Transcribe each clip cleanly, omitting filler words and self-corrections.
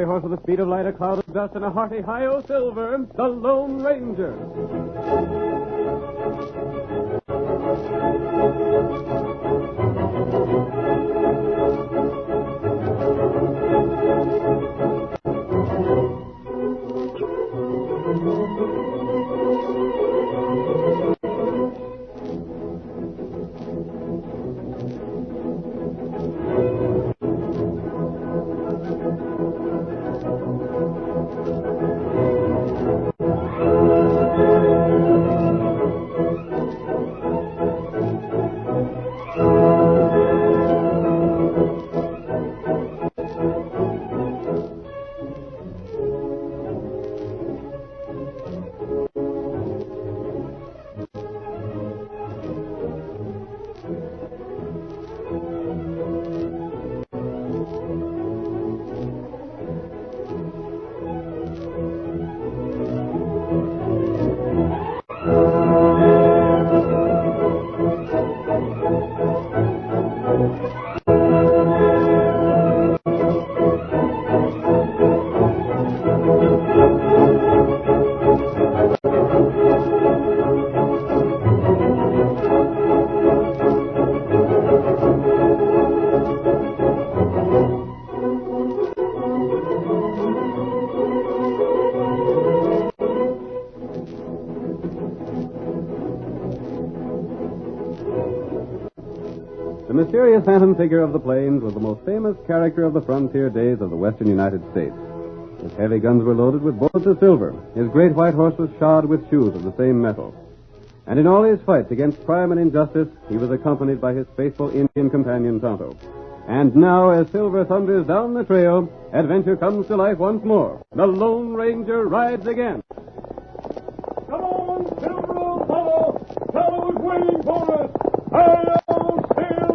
fiery horse with the speed of light, a cloud of dust, and a hearty hi-yo silver, the Lone Ranger. The mysterious phantom figure of the plains was the most famous character of the frontier days of the western United States. His heavy guns were loaded with bullets of silver. His great white horse was shod with shoes of the same metal. And in all his fights against crime and injustice, he was accompanied by his faithful Indian companion, Tonto. And now, as silver thunders down the trail, adventure comes to life once more. The Lone Ranger rides again. Come on, Silver, old fellow! Fellow is waiting for us! Hi-yo, Silver!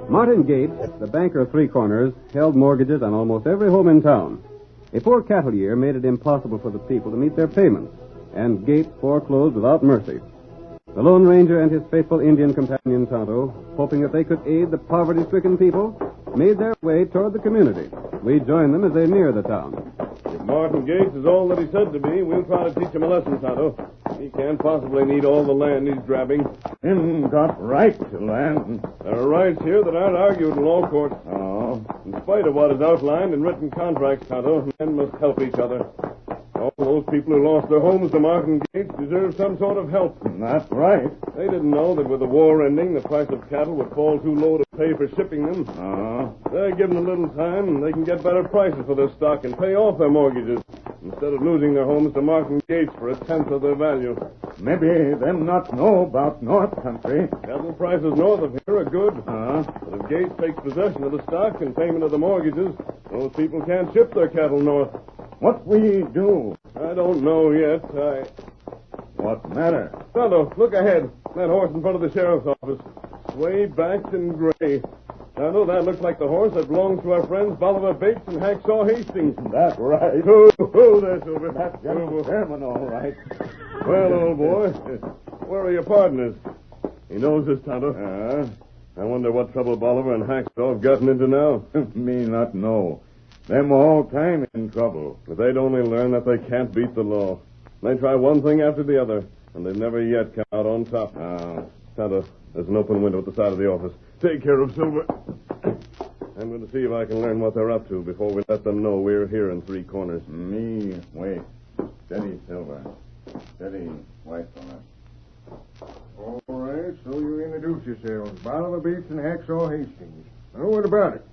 Martin Gates, the banker of Three Corners, held mortgages on almost every home in town. A poor cattle year made it impossible for the people to meet their payments, and Gates foreclosed without mercy. The Lone Ranger and his faithful Indian companion, Tonto, hoping that they could aid the poverty-stricken people, made their way toward the community. We joined them as they neared the town. If Martin Gates is all that he said to be, we'll try to teach him a lesson, Tonto. He can't possibly need all the land he's grabbing. Him got right to land. There are rights here that aren't argued in law courts. Oh. In spite of what is outlined in written contracts, Tonto, men must help each other. All those people who lost their homes to Martin Gates deserve some sort of help. That's right. They didn't know that with the war ending, the price of cattle would fall too low to pay for shipping them. They're given a little time, and they can get better prices for their stock and pay off their mortgages, instead of losing their homes to Martin Gates for a tenth of their value. Maybe them not know about North Country. Cattle prices north of here are good. But if Gates takes possession of the stock and payment of the mortgages, those people can't ship their cattle north. What we do? I don't know yet. What matter? Tonto, look ahead. That horse in front of the sheriff's office. Sway-backed and gray. Tonto, that looks like the horse that belongs to our friends Bolivar Bates and Hacksaw Hastings. That's right. Oh, there, Silver. That's just Sherman, all right. Well, old boy, where are your partners? He knows this, Tonto. I wonder what trouble Bolivar and Hacksaw have gotten into now. Me not know. Them all time in trouble. If they'd only learn that they can't beat the law. They try one thing after the other, and they've never yet come out on top. Tonto, there's an open window at the side of the office. Take care of Silver. I'm going to see if I can learn what they're up to before we let them know we're here in Three Corners. Me, wait. Steady, Silver. Steady, white fella. All right, so you introduce yourselves. Bolivar Bates and Hacksaw Hastings. Now, what about it?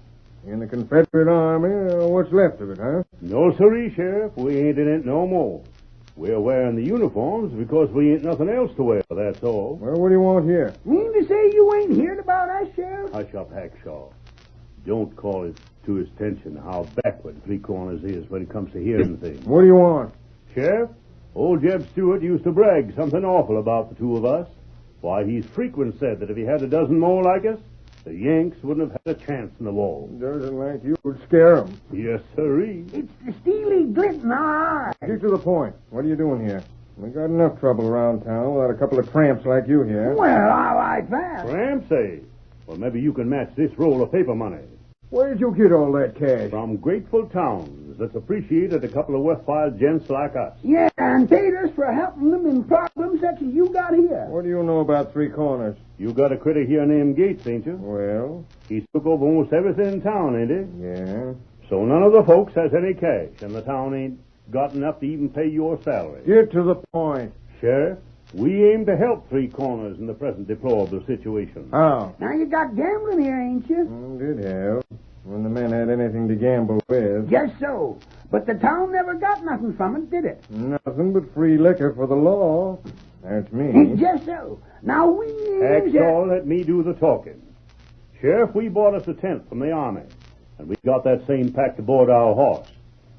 In the Confederate Army, what's left of it, huh? No, sirree, Sheriff. We ain't in it no more. We're wearing the uniforms because we ain't nothing else to wear, that's all. Well, what do you want here? Mean to say you ain't heard about us, Sheriff? Hush up, Hackshaw. Don't call it to his attention how backward Three Corners is when it comes to hearing things. What do you want? Sheriff, old Jeb Stewart used to brag something awful about the two of us. Why, he's frequent said that if he had a dozen more like us, the Yanks wouldn't have had a chance in the war. Doesn't like you would scare them. Yes, sirree. It's the steely glint in our eyes. Get to the point. What are you doing here? We got enough trouble around town without a couple of tramps like you here. Well, I like that. Tramp say? Well, maybe you can match this roll of paper money. Where'd you get all that cash? From grateful towns that's appreciated a couple of worthwhile gents like us. Yeah, and paid us for helping them in problems such as you got here. What do you know about Three Corners? You got a critter here named Gates, ain't you? Well, He's took over almost everything in town, ain't he? yeah. So none of the folks has any cash, and the town ain't got enough to even pay your salary. Get to the point. Sheriff, we aim to help Three Corners in the present deplorable situation. How? Now you got gambling here, ain't you? Did have. When the men had anything to gamble with. Just so. But the town never got nothing from it, did it? Nothing but free liquor for the law. That's me. Just so. Now we Hacksaw, let me do the talking. Sheriff, we bought us a tent from the army, and we got that same packed aboard our horse.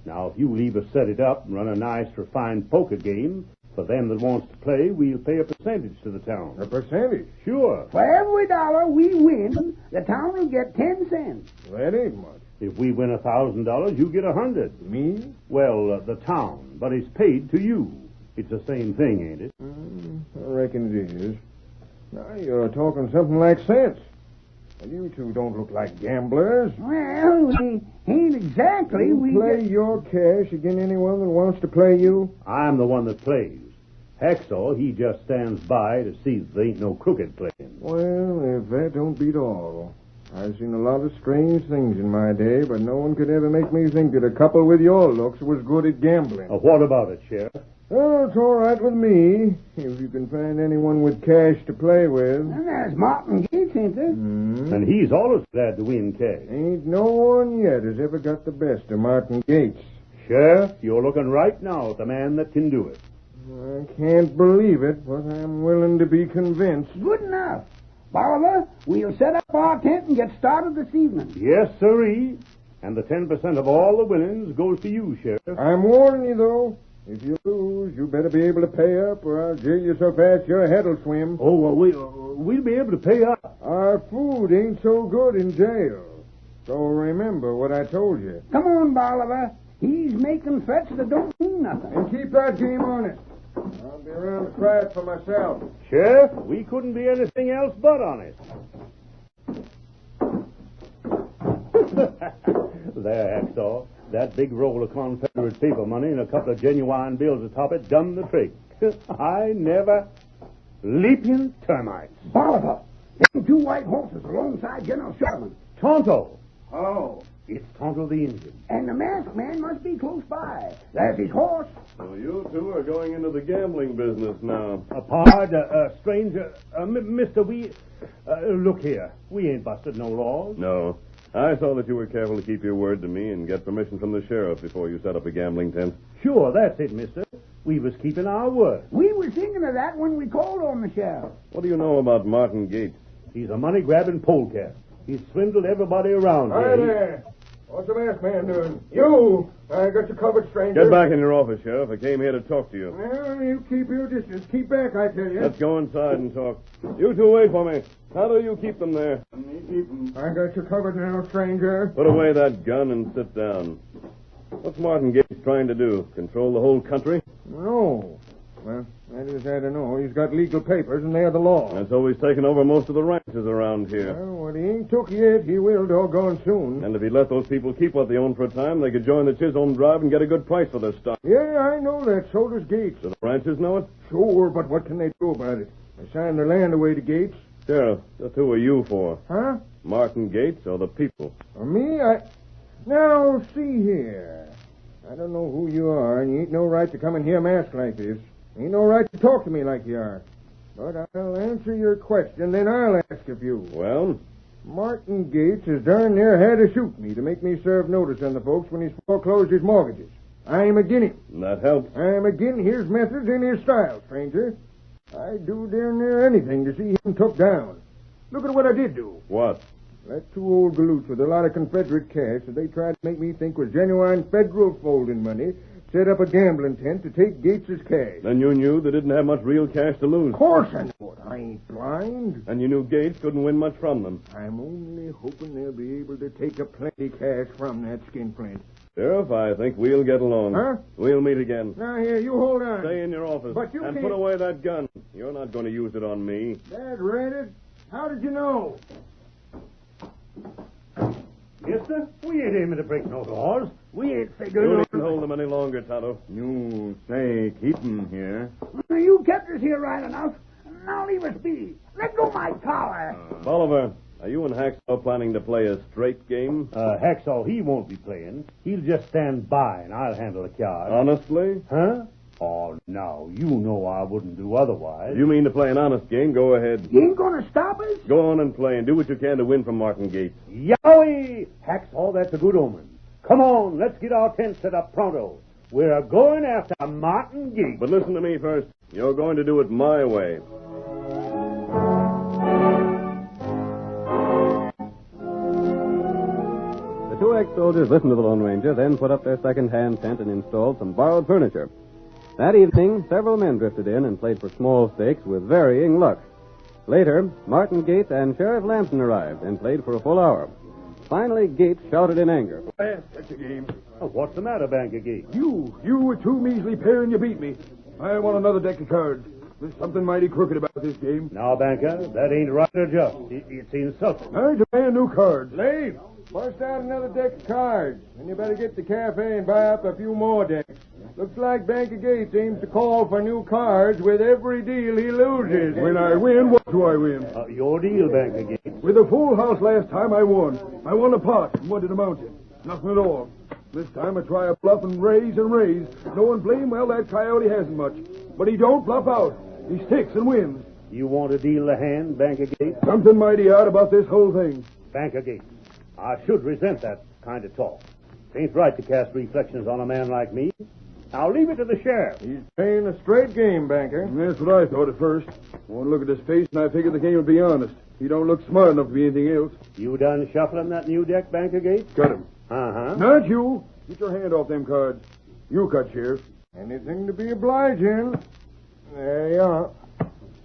Now, if you leave us set it up and run a nice, refined poker game, for them that wants to play, we'll pay a percentage to the town. A percentage? Sure. For every dollar we win, the town will get 10 cents. That ain't much. If we win $1,000, you get 100. Me? Well, the town, but it's paid to you. It's the same thing, ain't it? I reckon it is. Now you're talking something like sense. Well, you two don't look like gamblers. Well, we ain't exactly. You We play just- your cash against anyone that wants to play you? I'm the one that plays. Hacksaw, he just stands by to see that there ain't no crooked playing. Well, if that don't beat all. I've seen a lot of strange things in my day, but no one could ever make me think that a couple with your looks was good at gambling. What about it, Sheriff? Oh, it's all right with me, if you can find anyone with cash to play with. And there's Martin Gates, ain't there? And he's always glad to win cash. Ain't no one yet has ever got the best of Martin Gates. Sheriff, you're looking right now at the man that can do it. I can't believe it, but I'm willing to be convinced. Good enough. Bolivar, we'll set up our tent and get started this evening. Yes, sirree. And the 10% of all the winnings goes to you, Sheriff. I'm warning you, though. If you lose, you better be able to pay up, or I'll jail you so fast your head'll swim. Oh, well, we'll be able to pay up. Our food ain't so good in jail. So remember what I told you. Come on, Bolivar. He's making threats that don't mean nothing. And keep that game honest. I'll be around to try it for myself. Sheriff, we couldn't be anything else but honest. There, Hacksaw. That big roll of Confederate paper money and a couple of genuine bills atop it done the trick. I never... Leaping termites. Bolivar, them two white horses alongside General Sherman. Tonto. Oh. It's Tonto the Indian. And the masked man must be close by. There's his horse. So you two are going into the gambling business now. Stranger, mister, look here. We ain't busted no laws. No. I saw that you were careful to keep your word to me and get permission from the sheriff before you set up a gambling tent. Sure, that's it, mister. We was keeping our word. We were thinking of that when we called on the sheriff. What do you know about Martin Gates? He's a money-grabbing polecat. He's swindled everybody around Hi here. there. What's the masked man doing? You! I got you covered, stranger. Get back in your office, Sheriff. I came here to talk to you. Well, you keep your distance. Keep back, I tell you. Let's go inside and talk. You two wait for me. How do you keep them there? I got you covered now, stranger. Put away that gun and sit down. What's Martin Gates trying to do? Control the whole country? No. Well, that is, I don't know. He's got legal papers, and they're the law. And so he's taken over most of the ranches around here. Well, what he ain't took yet, he will doggone soon. And if he let those people keep what they own for a time, they could join the Chisholm Drive and get a good price for their stock. Yeah, I know that. So does Gates. Do the ranchers know it? Sure, but what can they do about it? They signed their land away to Gates. Sheriff, just who are you for? Huh? Martin Gates or the people? For me, Now, see here. I don't know who you are, and you ain't no right to come in here masked like this. Ain't no right to talk to me like you are. But I'll answer your question, then I'll ask a few. Well? Martin Gates has darn near had to shoot me to make me serve notice on the folks when he's foreclosed his mortgages. I'm agin him. That helps. I'm agin his methods and his style, stranger. I'd do darn near anything to see him took down. Look at what I did do. What? Let two old galoots with a lot of Confederate cash that they tried to make me think was genuine federal folding money set up a gambling tent to take Gates's cash. Then you knew they didn't have much real cash to lose. Of course I know it. I ain't blind. And you knew Gates couldn't win much from them. I'm only hoping they'll be able to take a plenty cash from that skinflint. Sheriff, I think we'll get along. Huh? We'll meet again. Now, here, you hold on. Stay in your office. But you and can't... put away that gun. You're not going to use it on me. Dad read it. How did you know? Mister, we ain't aiming to break no laws. We ain't You figuring needn't hold them any longer, Tonto. You say keep 'em here. You kept us here right enough. Now leave us be. Let go my collar. Bolivar, are you and Hacksaw planning to play a straight game? Hacksaw, he won't be playing. He'll just stand by, and I'll handle the cards. Honestly? Huh? Oh, now, you know I wouldn't do otherwise. If you mean to play an honest game, go ahead. You ain't gonna stop us? Go on and play and do what you can to win from Martin Gates. Yowie! Hacksaw, that's a good omen. Come on, let's get our tent set up pronto. We're going after Martin Gates. But listen to me first. You're going to do it my way. The two ex-soldiers listened to the Lone Ranger, then put up their second-hand tent and installed some borrowed furniture. That evening, several men drifted in and played for small stakes with varying luck. Later, Martin Gates and Sheriff Lamson arrived and played for a full hour. Finally, Gates shouted in anger. That's a game. Oh, what's the matter, Banker Gates? You were too measly pair and you beat me. I want another deck of cards. There's something mighty crooked about this game. Now, Banker, that ain't right or just. It's insulting. I demand new cards. Leave. Bust out another deck of cards. And you better get to the cafe and buy up a few more decks. Looks like Banker Gates aims to call for new cards with every deal he loses. When I win, what do I win? Your deal, Banker Gates. With a full house last time, I won. I won a pot. And what did it amount to? Nothing at all. This time I try a bluff and raise and raise. No one blame, well, that coyote hasn't much. But he don't bluff out. He sticks and wins. You want to deal the hand, Banker Gates? Something mighty odd about this whole thing. Banker Gates, I should resent that kind of talk. It ain't right to cast reflections on a man like me. Now leave it to the sheriff. He's playing a straight game, Banker. That's what I thought at first. One look at his face, and I figured the game would be honest. He don't look smart enough to be anything else. You done shuffling that new deck, Banker Gates? Cut him. Uh-huh. Not you. Get your hand off them cards. You cut, Sheriff. Anything to be obliging. There you are.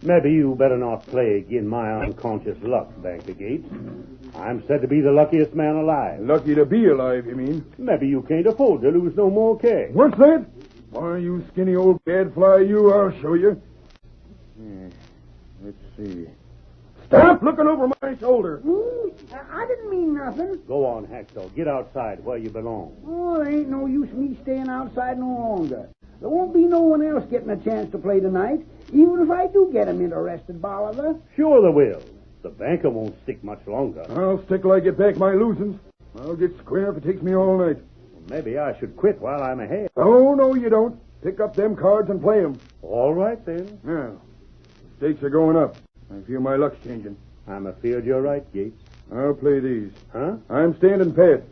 Maybe you better not play again my unconscious luck, Banker Gates. I'm said to be the luckiest man alive. Lucky to be alive, you mean? Maybe you can't afford to lose no more cash. What's that? Why, you skinny old gadfly, you, I'll show you. Let's see. Stop looking over my shoulder. I didn't mean nothing. Go on, Hacksaw. Get outside where you belong. Oh, there ain't no use me staying outside no longer. There won't be no one else getting a chance to play tonight, even if I do get him interested, Bolivar. Sure there will. The banker won't stick much longer. I'll stick till I get back my losings. I'll get square if it takes me all night. Maybe I should quit while I'm ahead. Oh, no, you don't. Pick up them cards and play them. All right, then. Now, stakes are going up. I feel my luck's changing. I'm afeard you're right, Gates. I'll play these. Huh? I'm standing pat.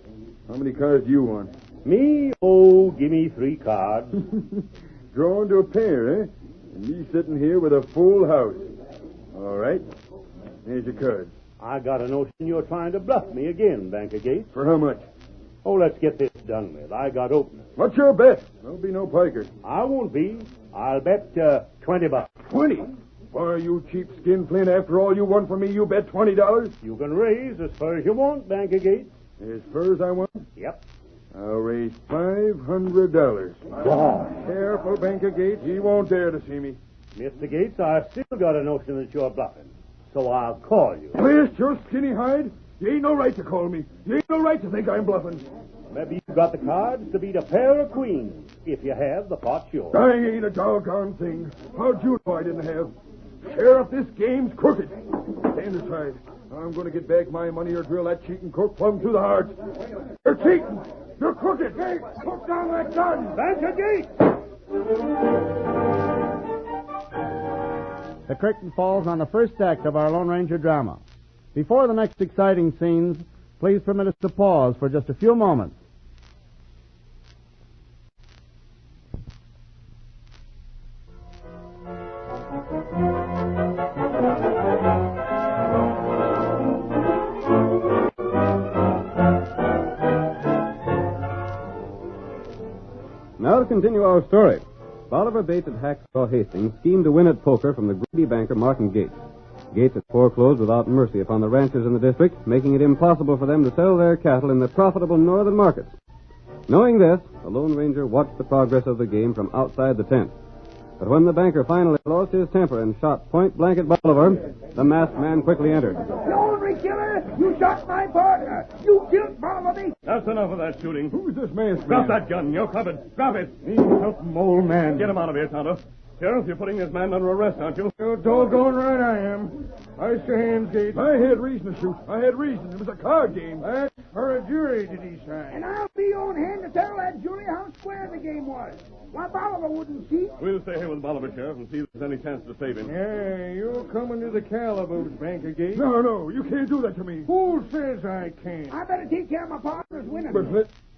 How many cards do you want? Me? Oh, give me 3 cards. Drawn to a pair, eh? And me sitting here with a full house. All right. Here's your cards. I got a notion you're trying to bluff me again, Banker Gates. For how much? Oh, let's get this done with. I got openers. What's your bet? There'll be no piker. I won't be. I'll bet $20. 20? Why, you cheap skin flint, after all you won from me, you bet $20? You can raise as far as you want, Banker Gates. As far as I want? Yep. I'll raise $500. God. Careful, Banker Gates. He won't dare to see me. Mr. Gates, I've still got a notion that you're bluffing. So I'll call you. Blast your skinny hide. You ain't no right to call me. You ain't no right to think I'm bluffing. Maybe you've got the cards to beat a pair of queens. If you have, the pot's yours. I ain't a doggone thing. How'd you know I didn't have? Sheriff, this game's crooked. Stand aside. I'm going to get back my money or drill that cheating crook plumb through the heart. You're cheating. You're crooked. Hey, put down that gun. Banker Gates! The curtain falls on the first act of our Lone Ranger drama. Before the next exciting scenes, please permit us to pause for just a few moments. Now to continue our story. Bolivar Bates and Hacksaw Hastings schemed to win at poker from the greedy banker Martin Gates. Gates had foreclosed without mercy upon the ranchers in the district, making it impossible for them to sell their cattle in the profitable northern markets. Knowing this, the Lone Ranger watched the progress of the game from outside the tent. But when the banker finally lost his temper and shot point blank at Bolivar, the masked man quickly entered. You ornery killer! You shot my partner! You killed Bolivar! That's enough of that shooting. Who's this masked Drop man? that gun. You're covered. Drop it. He's some old man. Get him out of here, Tonto. Sheriff, you're putting this man under arrest, aren't you? You're doggone right I am. Ice your hands, Gates. I had reason to shoot. I had reason. It was a card game. That's for a jury to decide. And I'll be on hand to tell that jury how square the game was. Why, Bolivar wouldn't cheat. We'll stay here with Bolivar, Sheriff, and see if there's any chance to save him. Yeah, you're coming to the calaboose, Banker Gates. No, you can't do that to me. Who says I can't? I better take care of my partner's winning. But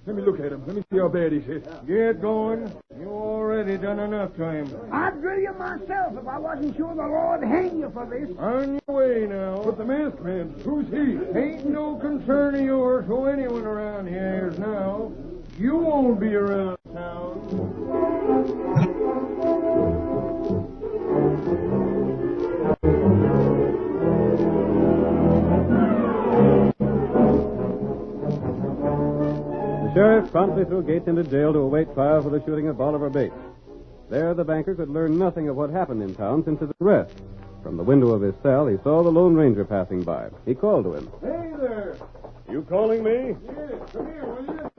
let me look at him. Let me see how bad he's hit. Get going. You already done enough to him. I'd drill you myself if I wasn't sure the Lord'd hang you for this. On your way now. But the masked man, who's he? Ain't no concern of yours who anyone around here is now. You won't be around town. The sheriff promptly threw Gates into jail to await trial for the shooting of Bolivar Bates. There, the banker could learn nothing of what happened in town since his arrest. From the window of his cell, he saw the Lone Ranger passing by. He called to him. Hey there. You calling me? Yes, come here, will you?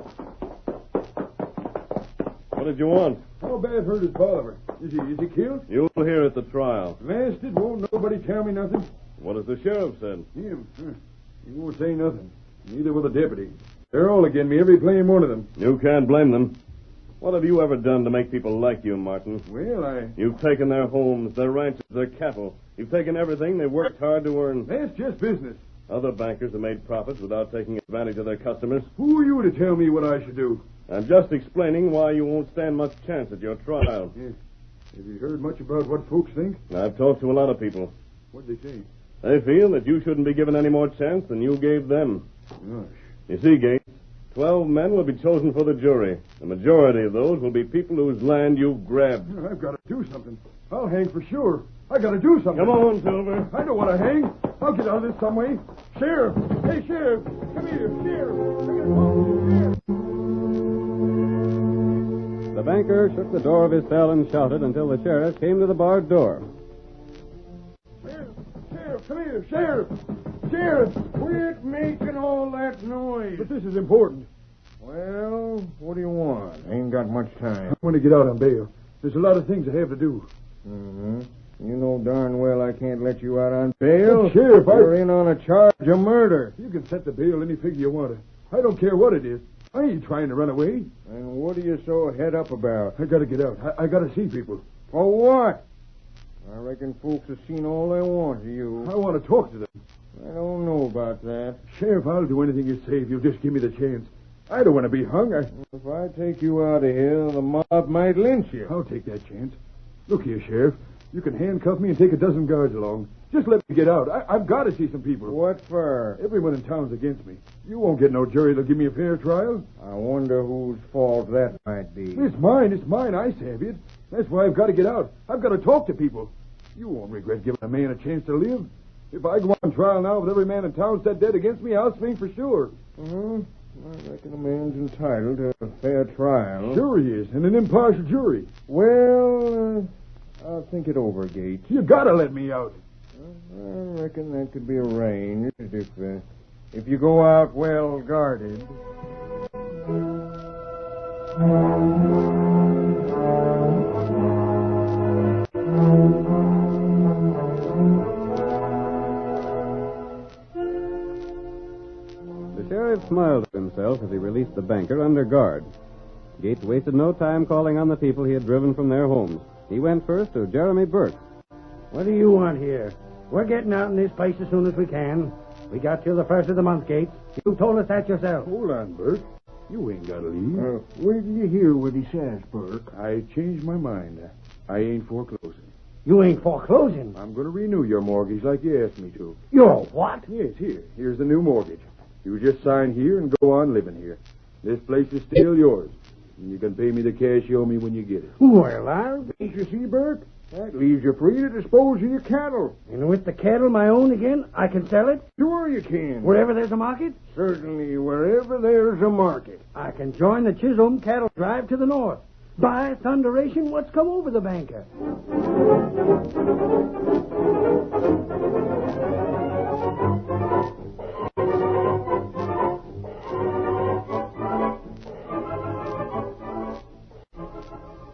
What did you want? How bad hurt is Bolivar? Is he killed? You'll hear at the trial. Blasted, won't nobody tell me nothing? What has the sheriff said? Him? He won't say nothing. Neither will the deputy. They're all against me, every plain one of them. You can't blame them. What have you ever done to make people like you, Martin? Well, You've taken their homes, their ranches, their cattle. You've taken everything they worked hard to earn. That's just business. Other bankers have made profits without taking advantage of their customers. Who are you to tell me what I should do? I'm just explaining why you won't stand much chance at your trial. Yes. Have you heard much about what folks think? I've talked to a lot of people. What'd they say? They feel that you shouldn't be given any more chance than you gave them. Gosh. You see, Gates, 12 men will be chosen for the jury. The majority of those will be people whose land you've grabbed. I've got to do something. I'll hang for sure. I got to do something. Come on, Silver. I don't want to hang. I'll get out of this some way. Sheriff! Hey, Sheriff! Come here, Sheriff! I gotta talk to you, Sheriff! The banker shook the door of his cell and shouted until the sheriff came to the barred door. Sheriff, come here, Sheriff! Sheriff! Quit making all that noise. But this is important. Well, what do you want? Ain't got much time. I want to get out on bail. There's a lot of things I have to do. Mm-hmm. You know darn well I can't let you out on bail. But Sheriff, you're in on a charge of murder. You can set the bail any figure you want to. I don't care what it is. I ain't trying to run away. And what are you so head up about? I gotta get out. I gotta see people. For what? I reckon folks have seen all they want of you. I want to talk to them. I don't know about that. Sheriff, I'll do anything you say if you'll just give me the chance. I don't want to be hung. If I take you out of here, the mob might lynch you. I'll take that chance. Look here, Sheriff. You can handcuff me and take a dozen guards along. Just let me get out. I've got to see some people. What for? Everyone in town's against me. You won't get no jury that'll give me a fair trial. I wonder whose fault that might be. It's mine. It's mine. I saved it. That's why I've got to get out. I've got to talk to people. You won't regret giving a man a chance to live. If I go on trial now with every man in town set dead against me, I'll swing for sure. I reckon a man's entitled to a fair trial. Sure he is, and an impartial jury. Well, I'll think it over, Gates. You gotta let me out. I reckon that could be arranged if you go out well guarded. The sheriff smiled to himself as he released the banker under guard. Gates wasted no time calling on the people he had driven from their homes. He went first to Jeremy Burke. What do you want here? We're getting out in this place as soon as we can. We got till the first of the month, Gates. You told us that yourself. Hold on, Burke. You ain't got to leave. Wait till you hear what he says, Burke. I changed my mind. I ain't foreclosing. You ain't foreclosing? I'm going to renew your mortgage like you asked me to. Your what? Yes, here. Here's the new mortgage. You just sign here and go on living here. This place is still yours. And you can pay me the cash you owe me when you get it. Well, Ain't you see, Burke? That leaves you free to dispose of your cattle. And with the cattle my own again, I can sell it? Sure you can. Wherever there's a market? Certainly, wherever there's a market. I can join the Chisholm cattle drive to the north. By thunderation, what's come over the banker?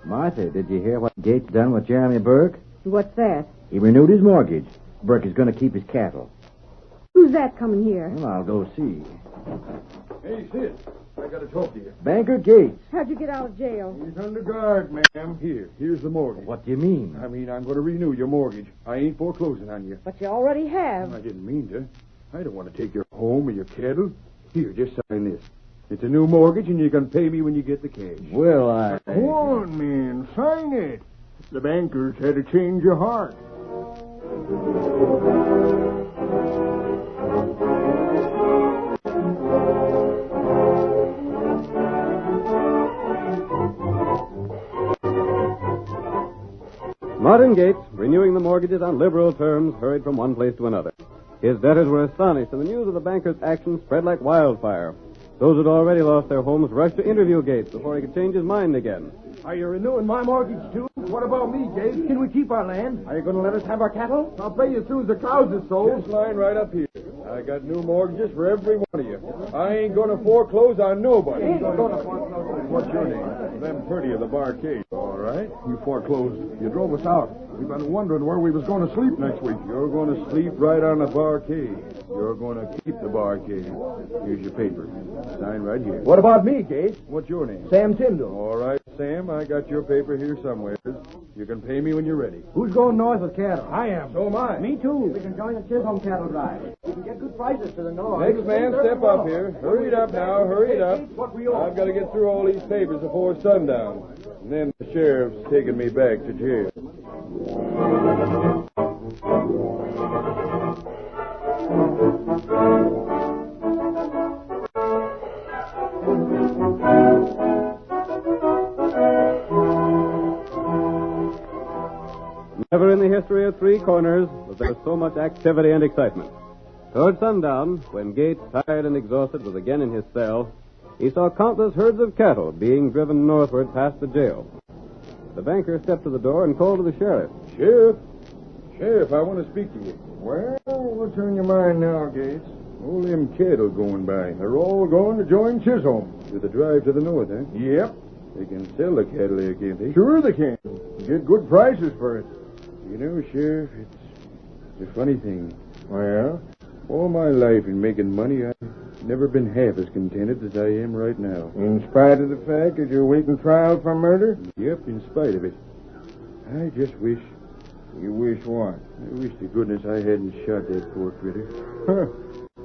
Martha, did you hear what Gates done with Jeremy Burke? What's that? He renewed his mortgage. Burke is going to keep his cattle. Who's that coming here? Well, I'll go see. Hey, Sid, I got to talk to you. Banker Gates. How'd you get out of jail? He's under guard, ma'am. Here's the mortgage. What do you mean? I mean, I'm going to renew your mortgage. I ain't foreclosing on you. But you already have. I didn't mean to. I don't want to take your home or your cattle. Here, just sign this. It's a new mortgage, and you can pay me when you get the cash. Well, I... Go on, man. Sign it. The bankers had a change of heart. Martin Gates, renewing the mortgages on liberal terms, hurried from one place to another. His debtors were astonished, and the news of the banker's action spread like wildfire. Those who'd already lost their homes rushed to interview Gates before he could change his mind again. Are you renewing my mortgage, too? What about me, Gates? Can we keep our land? Are you going to let us have our cattle? I'll pay you as soon as the cows are sold. Just line right up here. I got new mortgages for every one of you. I ain't going to foreclose on nobody. What's your name? Them Purdy of the Barcade. All right. You foreclosed. You drove us out. We've been wondering where we was going to sleep next week. You're going to sleep right on the barcade. You're going to keep the barcade. Here's your paper. Sign right here. What about me, Gates? What's your name? Sam Tyndall. All right, Sam. I got your paper here somewhere. You can pay me when you're ready. Who's going north with cattle? I am. So am I. Me, too. We can join the Chisholm cattle drive. We can get good prices to the north. Next man, step up here. Hurry it up now. Hurry it up. I've got to get through all these papers before sundown. And then the sheriff's taking me back to jail. Never in the history of Three Corners was there so much activity and excitement. Toward sundown, when Gates, tired and exhausted, was again in his cell, he saw countless herds of cattle being driven northward past the jail. The banker stepped to the door and called to the sheriff. Sheriff, I want to speak to you. Well, what's on your mind now, Gates? All them cattle going by. They're all going to join Chisholm. To the drive to the north, eh? Yep. They can sell the cattle there, can't they? Sure they can. Get good prices for it. You know, Sheriff, it's a funny thing. Well? All my life in making money, I've never been half as contented as I am right now. In spite of the fact that you're waiting trial for murder? Yep, in spite of it. I just wish... You wish what? I wish to goodness I hadn't shot that poor critter.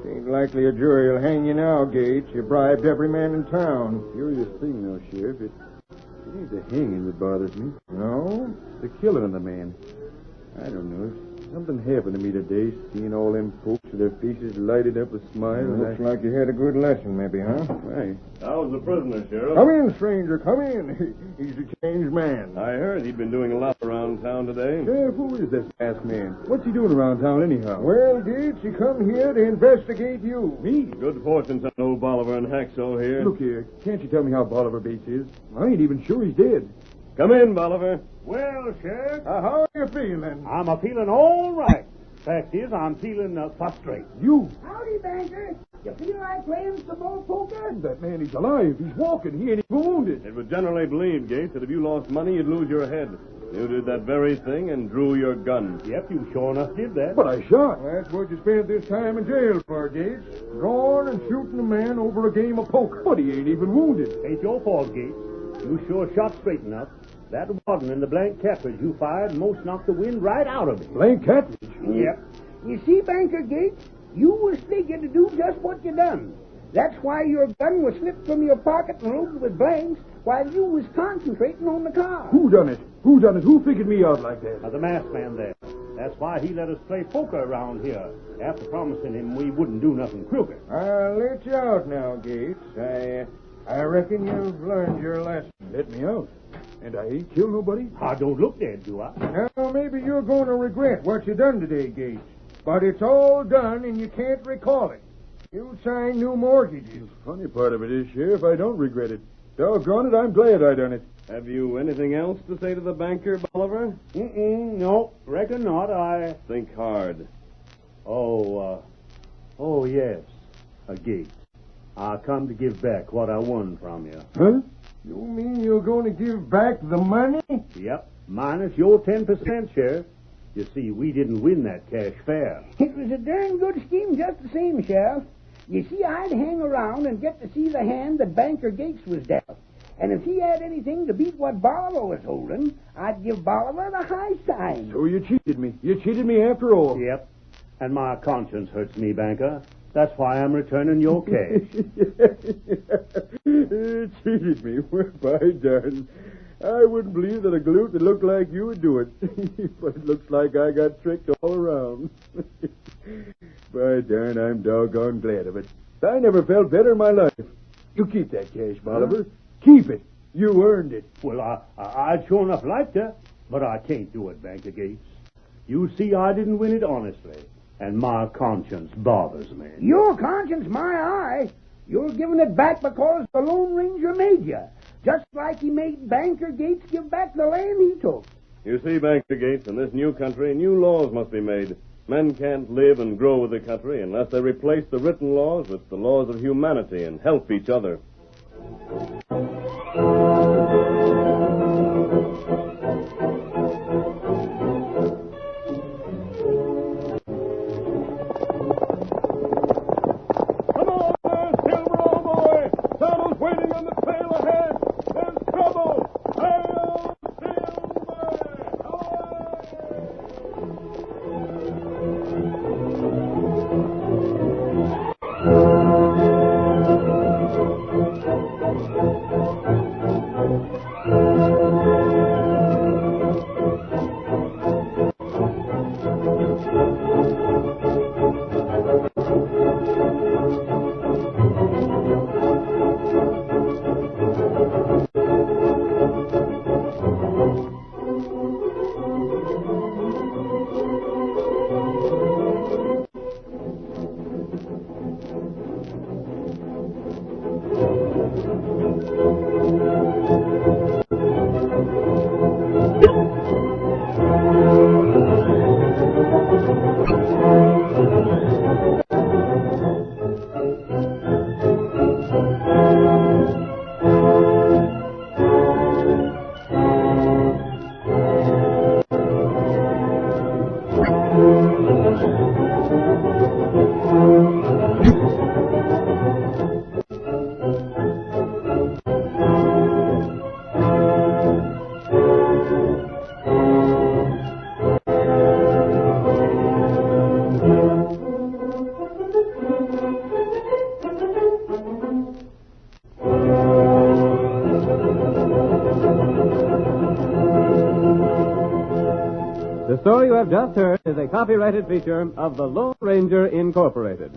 Ain't likely a jury will hang you now, Gates. You bribed every man in town. Curious thing, though, Sheriff. It ain't the hanging that bothers me. No? It's the killing of the man. I don't know. Something happened to me today, seeing all them folks with their faces lighted up with smiles. Looks like you had a good lesson, maybe, huh? Right. How's the prisoner, Sheriff? Come in, stranger, come in. He's a changed man. I heard he'd been doing a lot around town today. Sheriff, who is this masked man? What's he doing around town, anyhow? Well, Gates, he come here to investigate you. Me? Good fortune sent old Bolivar and Hacksaw here. Look here, can't you tell me how Bolivar Bates is? I ain't even sure he's dead. Come in, Bolivar. Well, Sheriff, How are you feeling? I'm a-feeling all right. Fact is, I'm feeling frustrated. You? Howdy, banker. You feel like playing some more poker? That man, he's alive. He's walking. He ain't even wounded. It was generally believed, Gates, that if you lost money, you'd lose your head. You did that very thing and drew your gun. Yep, you sure enough did that. But I shot. That's what you spent this time in jail for, Gates. Drawing and shooting a man over a game of poker. But he ain't even wounded. Ain't your fault, Gates. You sure shot straight enough. That wasn't in the blank cartridge you fired most knocked the wind right out of it. Blank cartridge? Yep. You see, Banker Gates, you was thinking to do just what you done. That's why your gun was slipped from your pocket and loaded with blanks while you was concentrating on the car. Who done it? Who done it? Who figured me out like that? The masked man there. That's why he let us play poker around here, after promising him we wouldn't do nothing crooked. I'll let you out now, Gates. I reckon you've learned your lesson. Let me out? And I ain't killed nobody. I don't look dead, do I? Now, maybe you're going to regret what you done today, Gates. But it's all done, and you can't recall it. You signed new mortgages. The funny part of it is, Sheriff, I don't regret it. Doggone it, I'm glad I done it. Have you anything else to say to the banker, Bolivar? No, reckon not. Think hard. Oh, yes. Gates. I come to give back what I won from you. Huh? You mean you're going to give back the money? Yep, minus your 10%, Sheriff. You see, we didn't win that cash fair. It was a darn good scheme just the same, Sheriff. You see, I'd hang around and get to see the hand that Banker Gates was dealt. And if he had anything to beat what Bolivar was holding, I'd give Bolivar the high sign. So you cheated me. You cheated me after all. Yep, and my conscience hurts me, Banker. That's why I'm returning your cash. You cheated me. Well, by darn. I wouldn't believe that a galoot that looked like you would do it. But it looks like I got tricked all around. By darn, I'm doggone glad of it. I never felt better in my life. You keep that cash, Bolivar. Keep it. You earned it. Well, I'd sure enough like to, but I can't do it, Banker Gates. You see, I didn't win it honestly, and my conscience bothers me. Your conscience, my eye. You're giving it back because the Lone Ranger made you. Just like he made Banker Gates give back the land he took. You see, Banker Gates, in this new country, new laws must be made. Men can't live and grow with the country unless they replace the written laws with the laws of humanity and help each other. The story you have just heard is a copyrighted feature of the Lone Ranger Incorporated.